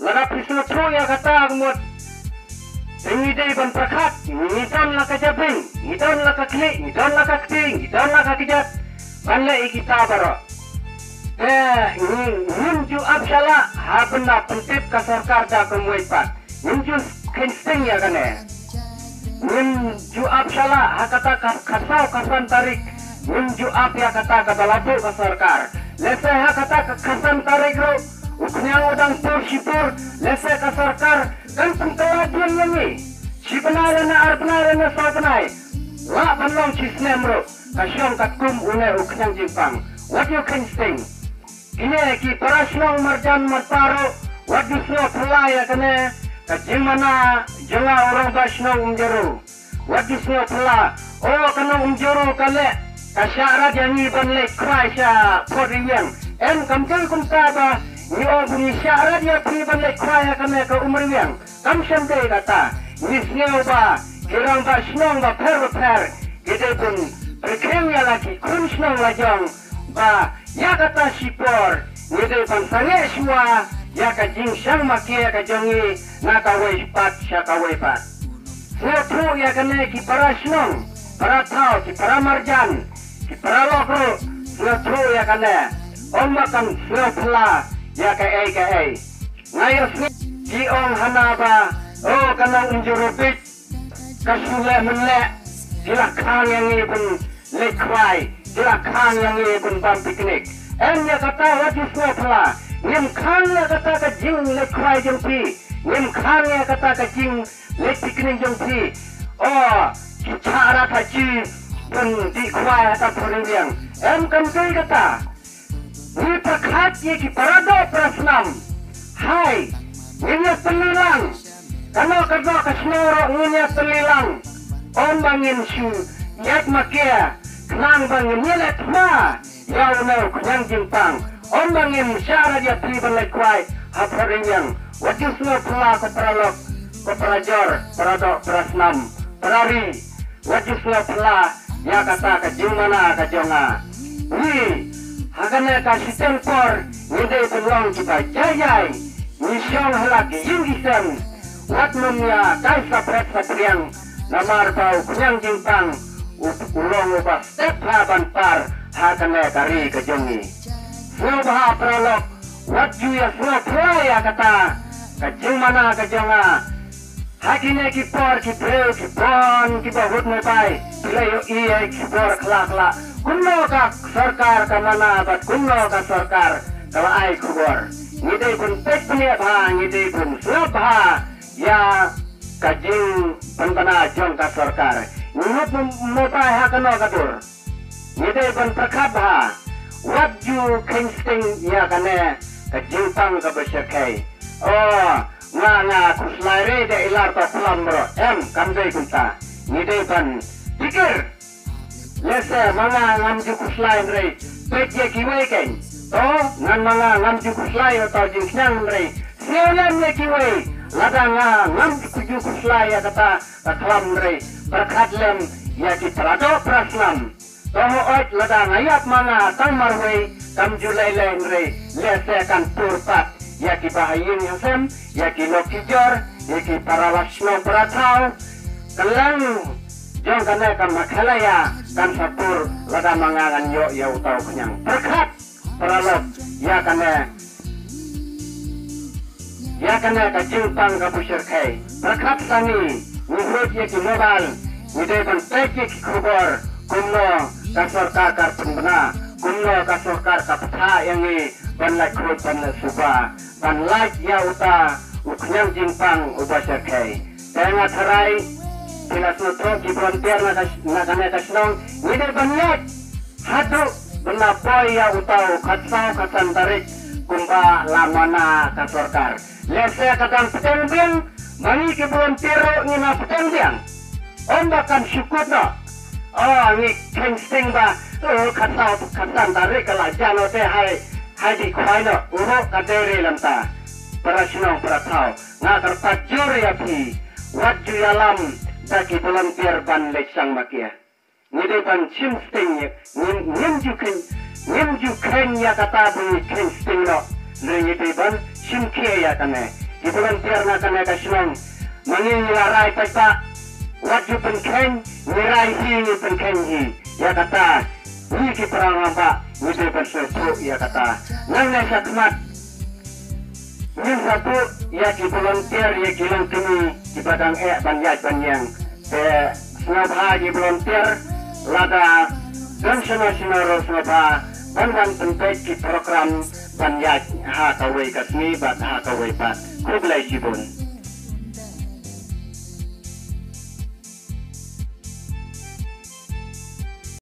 lada pisno tu ya kata agmut Pengidai ban prakat, ngidon la ka jabing, ngidon la ka klik, ngidon la ka keting, ngidon la ka kijat. Banla kita baro. Ngunju abshala habna pentip ka sarkar da kemuipat. Ngunju kensting ya kane. Ngunju abshala hakata kasau kasan tarik. Ngunju ab ya kata ka balabu ka sarkar. Lese hakata ka kasan tarik ro. Uknyang udang pur sipur, lese ka sarkar. Kan pengkelajuan yang Cipenara na arpenara na sautanai La banlong cisnemro Kasyong katkum une uknyang jingpang What you can sing Kine ki parasyong marjan marparo What you slow pelaya kene Kajimana jenga orang basnong umjeru What you slow pela Oh kana umjeru kale Kasyara jangi banle kraisya podiyang En kamjel kumtaba ni bunyi syarat dia piban lek kwaya kami ke umriang kam sampai kata ni sneu ba kirang ba snong ba per kita pun berkenya lagi kun snong lajong ba ya kata sipor ni de pun sange semua ya ka jing sang makia ka jongi na ka wei pat sya ka wei pat foto ya kene ki para snong para tau ki para marjan ki para lokro foto ya kene om makan pela ya kai ngayo si ong hanaba oh kanang unjurupit kasule menle sila kang yang ibun lekwai sila kang yang ibun bam piknik ya kata wajib pela ngem kang ya kata ka jing lekwai jengpi ngem kang ya kata ka jing lek piknik jengpi oh cara kaji pun di kwai atau puriang kan kata ni prakat ye ki parado prasnam hai nginya pelilang kano kerja kasnoro nginya pelilang on bangin shu yak makia klang bangin nyelet ma yau nau kunyang jingpang on bangin syara dia priban lekwai haparingyang wajib semua pula ko pralok ko prajor parado prasnam parari wajib semua pula ya kata ka jingmana ka jonga ni Hakana kasih tempor ngide peluang kita jayai misyong halaki yugisem wat memya kaisa pret satriang namar bau kunyang jingpang ulong ubah step haban par hakana kari kejongi Subha pralok wat juya suwa playa kata kajing mana kejonga hakine ki por ki breu ki bon ki bahut mepai playo iya ki por kla kunno ka sarkar ka mana bat kunno ka sarkar kala ai kubor ngide pun tekne bha ngide pun subha ya kajing panbana jong ka sarkar nup motai ha kano kadur ngide pun prakabha what you can sting ya kane kajing tang ka besyakai oh nga kuslaire de ilar ta slamro kamdei kunta ngide pun pikir lese mga ngam jukus lain rei pekye kiwai ken to ngan mga ngam jukus lain atau jingsang rei sialan ye kiwai lada ngam jukus lain kata kaklam rei berkat lem ya kitrado praslam toho ot lada ngayap mga tamarwei kam julai lain rei lese kan purpat ya ki bahayin yasem ya ki lokijor ya ki parawasno beratau kelang jong kana kan makhalaya kan sapur lada mangangan yo ya utau kenyang berkat peralot ya kana ka jingpang ka pusir kai berkat sani ngurut ye ki mobile ngide ban peki ki khobor kumno ka sarkar kar penbena kumno ka sarkar ka pha yang ni ban la khut ban la suba ban la ya uta uknyang jingpang ubasir kai tengah tharai Bila sutro ki frontier na kane kasnong ngide banyak hatu bena boy ya utau katsau katsantarik kumba lamana ka sarkar lese katang petengbiang mani ki frontier ngina petengbiang ombakan syukurno oh ni kengsting ba katsau katsantarik kala jano te hai di khoino uro kadere lamta para sinong para tau ngakar pajur ya pi wajju yalam Daki volunteer ban leksang makia. Ngide ban chimsting ngim ju ken ya kata bunyi ken sting no. Ngide ban chimkie ya kane. di volunteer na kanya kasilong mangingilaray pa pa wajud penkeng nirai hi penkeng hi ya kata ni ki perang apa ni bersesu ya kata nang na sakmat ni satu ya ki volunteer ya kilang kini di padang banyaj banyang snabha di volunteer lada dan nasional snabha ban pentek ki program banyaj ha kawai kasmi bat ha kawai pat kublai jibun